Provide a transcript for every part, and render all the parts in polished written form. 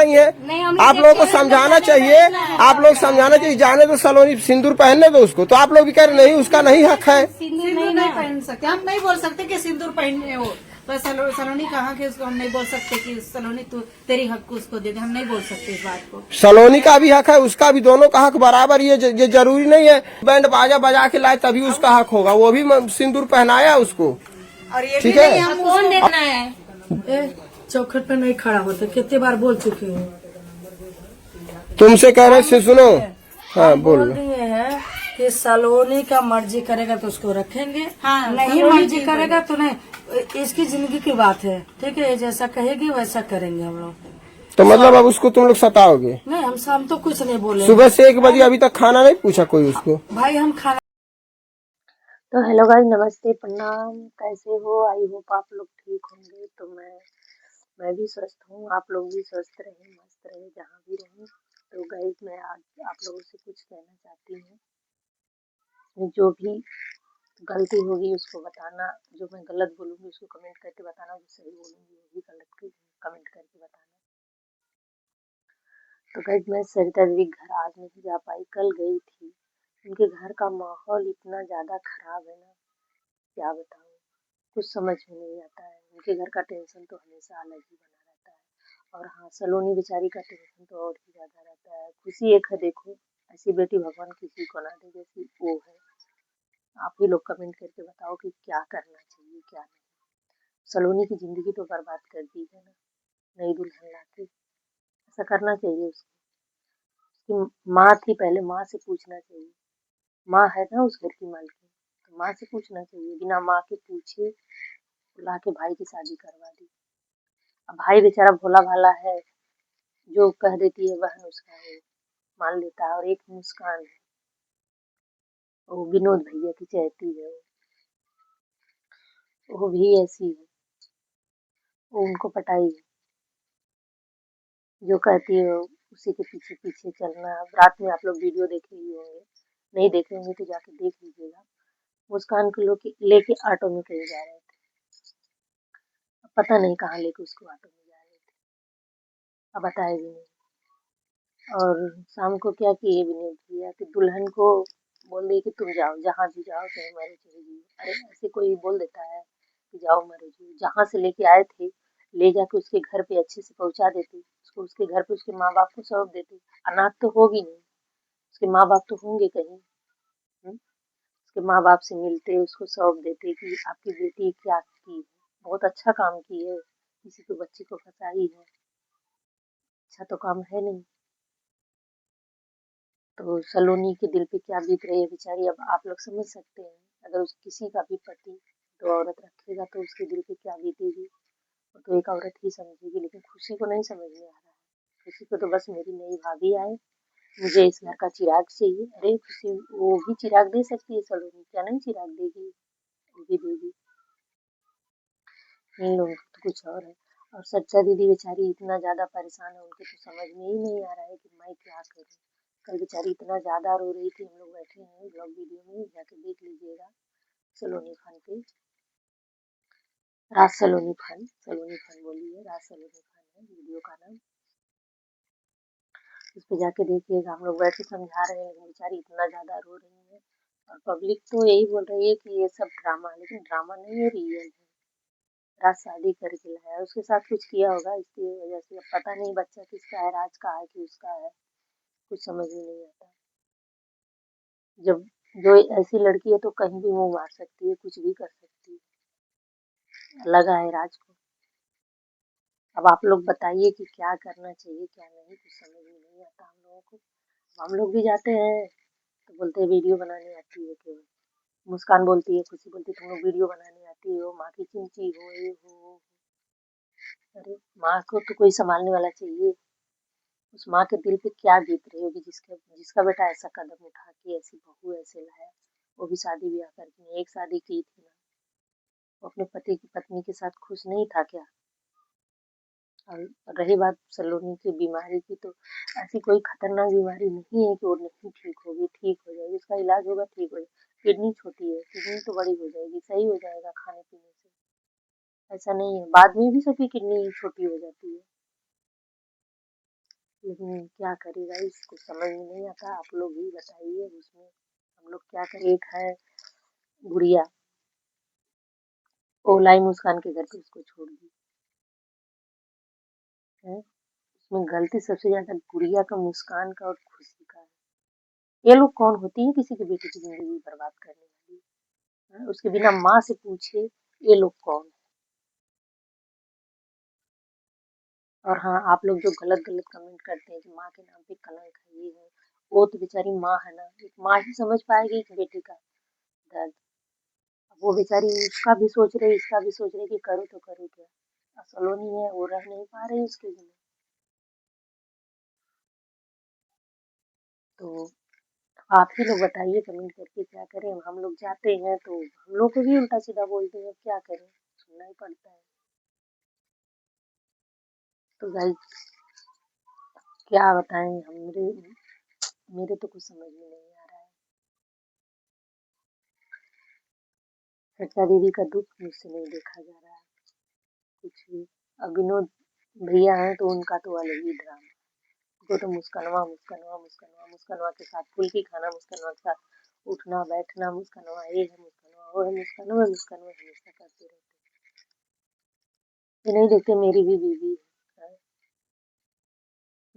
रही हैं। आप लोगों को समझाना चाहिए, आप लोग समझाना चाहिए। जाने तो सलोनी सिंदूर पहनने दो उसको, तो आप लोग भी कह रहे नहीं उसका नहीं हक है। सिंदूर नहीं पहन सकते, हम नहीं बोल सकते कि सिंदूर पहने हो, पर सलोनी कहा कि उसको हम नहीं बोल सकते कि सलोनी तू तेरी हक को उसको दे दे, हम नहीं बोल सकते इस बात को। सलोनी का भी हक है, उसका भी, दोनों का हक बराबर। ये जरूरी नहीं है बैंड बाजा बजा के लाए तभी उसका हक होगा, वो भी सिंदूर पहनाया उसको। और ये ठीक भी है, नहीं हम कौन उसको देखना है? चौखट पे नहीं खड़ा होता, कितनी बार बोल चुके हो। तुमसे कह रहे से सुनो। हाँ हम बोल बोल। दिए हैं कि सलोनी का मर्जी करेगा तो उसको रखेंगे, हाँ, नहीं सलोनी मर्जी की करेगा तो नहीं। इसकी जिंदगी की बात है, ठीक है, जैसा कहेगी वैसा करेंगे हम लोग। तो मतलब अब उसको तुम लोग सताओगे? नहीं, हम शाम तो कुछ नहीं बोले। सुबह से 1 बजे अभी तक खाना नहीं पूछा कोई उसको? भाई हम खाना। तो हेलो गाइस, नमस्ते, प्रणाम। कैसे हो? आई होप आप लोग ठीक होंगे। तो मैं भी स्वस्थ हूँ, आप लोग भी स्वस्थ रहें, मस्त रहें, जहाँ भी रहें। तो गाइस, मैं आज आप लोगों से कुछ कहना चाहती हूँ। जो भी गलती होगी उसको बताना, जो मैं गलत बोलूँगी उसको कमेंट करके बताना, जो सही बोलूँगी वो भी गलत कमेंट करके बताना। तो गाइस, मैं सरिता दीदी घर आज नहीं जा पाई, कल गई थी। उनके घर का माहौल इतना ज़्यादा खराब है ना, क्या बताऊँ, कुछ समझ में नहीं आता है। उनके घर का टेंशन तो हमेशा अलग ही बना रहता है। और हाँ, सलोनी बेचारी का टेंशन तो और भी ज़्यादा रहता है। खुशी एक है, देखो ऐसी बेटी भगवान किसी को ना दे जैसी वो है। आप ही लोग कमेंट करके बताओ कि क्या करना चाहिए क्या नहीं। सलोनी की ज़िंदगी तो बर्बाद कर दी है ना, नई दुल्हन लाके। ऐसा करना चाहिए उसकी माँ थी पहले, माँ से पूछना चाहिए। माँ है ना उस घर की मालकिन, तो माँ से पूछना चाहिए। बिना माँ के पूछे बुला के भाई की शादी करवा दी। अब भाई बेचारा भोला भाला है, जो कह देती है बहन उसका है, मान लेता है। और एक मुस्कान है, वो विनोद भैया की चहती है, वो भी ऐसी है, वो उनको पटाई है, जो कहती है उसी के पीछे पीछे चलना। अब रात में आप लोग वीडियो देखे ही होंगे, नहीं देखे होंगे तो जाके देख लीजिएगा। मुस्कान को लोग लेके ऑटो में कहीं जा रहे थे, अब पता नहीं कहाँ लेके उसको ऑटो में जा रहे थे, अब बताए भी नहीं। और शाम को क्या किए विनोद भैया कि दुल्हन को बोल दिए कि तुम जाओ, जहाँ भी जाओ चाहे मरो चाहे जियो। अरे ऐसे कोई बोल देता है कि जाओ मरो जियो? जहाँ से लेके आए थे ले जाके उसके घर पे अच्छे से पहुंचा देती, उसको उसके घर पे उसके माँ बाप को सौंप देती। अनाथ तो होगी नहीं, उसके माँ बाप तो होंगे कहीं। उसके माँ बाप से मिलते, उसको सौंप देते कि आपकी बेटी क्या की है, बहुत अच्छा काम की है, किसी को बच्चे को फंसाई है, अच्छा तो काम है नहीं। तो सलोनी के दिल पे क्या बीत रही है बेचारी, अब आप लोग समझ सकते हैं। अगर उस किसी का भी पति तो औरत रखेगा तो उसके दिल पे क्या बीतेगी, वो तो एक औरत ही समझेगी। लेकिन खुशी को नहीं समझ में आ रहा है। खुशी को तो बस मेरी नई भाभी आए, मुझे इस घर का चिराग चाहिए। अरे खुशी वो भी चिराग दे सकती है, सलोनी क्या नहीं चिराग देगी, वो भी देगी। इन लोगों का तो कुछ और है। और सच्चा दीदी बेचारी इतना ज्यादा परेशान है, उनके तो समझ में ही नहीं आ रहा है कि मैं क्या करूँ। कल बेचारी इतना ज्यादा रो रही थी, हम लोग बैठे हैं ब्लॉग वीडियो में, जाके देख लीजिएगा सलोनी खान पे। राज सलोनी खान, सलोनी खान बोलिए, राज सलोनी खान है वीडियो का नाम। उस पे जाके देखिएगा, हम लोग बैठ के समझा रहे हैं, लेकिन बेचारी इतना ज्यादा रो रही है। और पब्लिक तो यही बोल रही है कि ये सब ड्रामा है, लेकिन ड्रामा नहीं है, रियल है। राज शादी करके लाया, उसके साथ कुछ किया होगा इसकी वजह से। अब पता नहीं बच्चा किसका है, राज का है कि उसका है, कुछ समझ में नहीं आता। जब जो ऐसी लड़की है तो कहीं भी मुंह मार सकती है, कुछ भी कर सकती है, लगा है राज को। अब आप लोग बताइए कि क्या करना चाहिए क्या नहीं, कुछ समझ में नहीं आता हम लोगों को। हम लोग भी जाते हैं तो बोलते हैं वीडियो बनाने आती है केवल। मुस्कान बोलती है, खुशी बोलती है, तुम लोग वीडियो बनाने आती हो, माँ की चिंची हो, ये हो। अरे माँ को तो कोई संभालने वाला चाहिए। उस माँ के दिल पे क्या बीत रही होगी जिसका जिसका बेटा ऐसा कदम उठा के ऐसी बहू ऐसे लाया, वो भी शादी ब्याह करके। एक शादी की थी ना, वो अपने पति की पत्नी के साथ खुश नहीं था क्या? और रही बात सलोनी की बीमारी की, तो ऐसी कोई खतरनाक बीमारी नहीं है कि वो नहीं ठीक होगी, ठीक हो जाएगी, उसका इलाज होगा ठीक हो जाएगी। किडनी छोटी है, किडनी तो बड़ी हो जाएगी, सही हो जाएगा खाने पीने से। ऐसा नहीं है, बाद में भी सबकी किडनी छोटी हो जाती है। लेकिन क्या करेगा, इसको समझ में नहीं आता। आप लोग ही बताइए, उसमें हम लोग क्या करें। एक है गुड़िया, ओलाई मुस्कान के घर पे उसको छोड़ दी है। उसमें गलती सबसे ज्यादा गुड़िया का, मुस्कान का और खुशी का है। ये लोग कौन होती है किसी के बेटे की जिंदगी बर्बाद करने वाली है? उसके बिना माँ से पूछे ये लोग कौन है। और हाँ, आप लोग जो गलत गलत कमेंट करते हैं कि माँ के नाम पे कलंक है, ये है, वो तो बेचारी माँ है ना, एक माँ ही समझ पाएगी एक बेटे का दर्द। अब वो बेचारी उसका भी सोच रही, इसका भी सोच रही कि करूँ तो करूँ क्या। सलोनी है, वो रह नहीं पा रही उसके बिना। तो आप ही लोग बताइए कमेंट करके क्या करें। हम लोग जाते हैं तो हम लोग को भी उल्टा सीधा बोलते हैं, क्या करें, सुनना ही पड़ता है। तो गाइस क्या बताएं, मेरे तो कुछ समझ में नहीं आ रहा है। सच्चा दीदी का दुख मुझसे नहीं देखा जा रहा है कुछ भी। अब विनोद भैया हैं तो उनका तो अलग ही ड्रामा। उनको तो मुस्कनवा मुस्कनवा मुस्कनवा मुस्कनवा के साथ फुल्की खाना, मुस्कनवा के साथ उठना बैठना, मुस्कनवा ये है, मुस्कनवा वो है, मुस्कनवा मुस्कनवा हमेशा करते रहते। ये नहीं देखते मेरी भी बीवी है,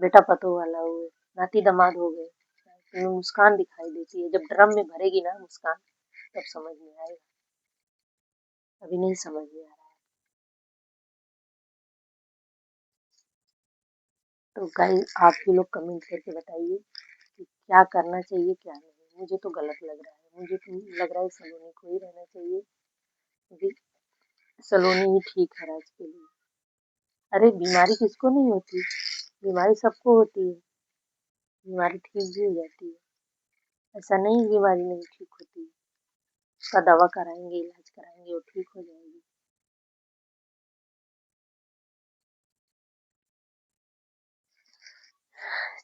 बेटा पतोह वाला हुए, नाती दामाद हो गए, तो मुस्कान दिखाई देती है। जब ड्रम में भरेगी ना मुस्कान, तब समझ में आएगा, अभी नहीं समझ में आ रहा है। तो गाइस आप भी लोग कमेंट करके बताइए कि क्या करना चाहिए क्या नहीं। मुझे तो गलत लग रहा है, मुझे तो लग रहा है सलोनी को ही रहना चाहिए, क्योंकि सलोनी ही ठीक है राज के लिए। अरे बीमारी किसको नहीं होती, बीमारी सबको होती है, बीमारी ठीक भी हो जाती है। ऐसा नहीं बीमारी नहीं ठीक होती, उसका दवा कराएंगे, इलाज कराएंगे, वो ठीक हो जाएगी।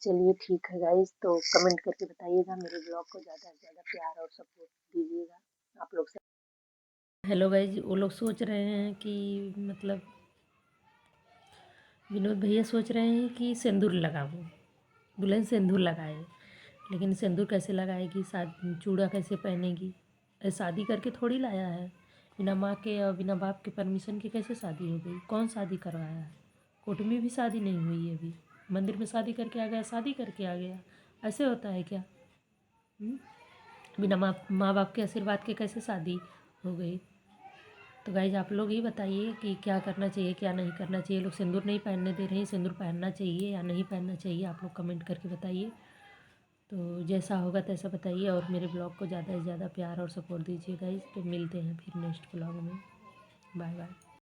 चलिए ठीक है गाइस, तो कमेंट करके बताइएगा, मेरे ब्लॉग को ज़्यादा से ज़्यादा प्यार और सपोर्ट दीजिएगा आप लोग से। हेलो गाइज, वो लोग सोच रहे हैं कि मतलब विनोद भैया सोच रहे हैं कि सिंदूर लगाऊं, दुल्हन सिंदूर लगाए, लेकिन सिंदूर कैसे लगाएगी, चूड़ा कैसे पहनेगी। शादी करके थोड़ी लाया है, बिना माँ के और बिना बाप के परमिशन के कैसे शादी हो गई, कौन शादी करवाया है। कोर्ट में भी शादी नहीं हुई है अभी, मंदिर में शादी करके आ गया, शादी करके आ गया, ऐसे होता है क्या। बिना माँ बाप के आशीर्वाद के कैसे शादी हो गई। तो गाइज आप लोग ही बताइए कि क्या करना चाहिए क्या नहीं करना चाहिए। लोग सिंदूर नहीं पहनने दे रहे हैं, सिंदूर पहनना चाहिए या नहीं पहनना चाहिए, आप लोग कमेंट करके बताइए। तो जैसा होगा तैसा बताइए, और मेरे ब्लॉग को ज़्यादा से ज़्यादा प्यार और सपोर्ट दीजिए गाइज। तो मिलते हैं फिर नेक्स्ट ब्लॉग में, बाय बाय।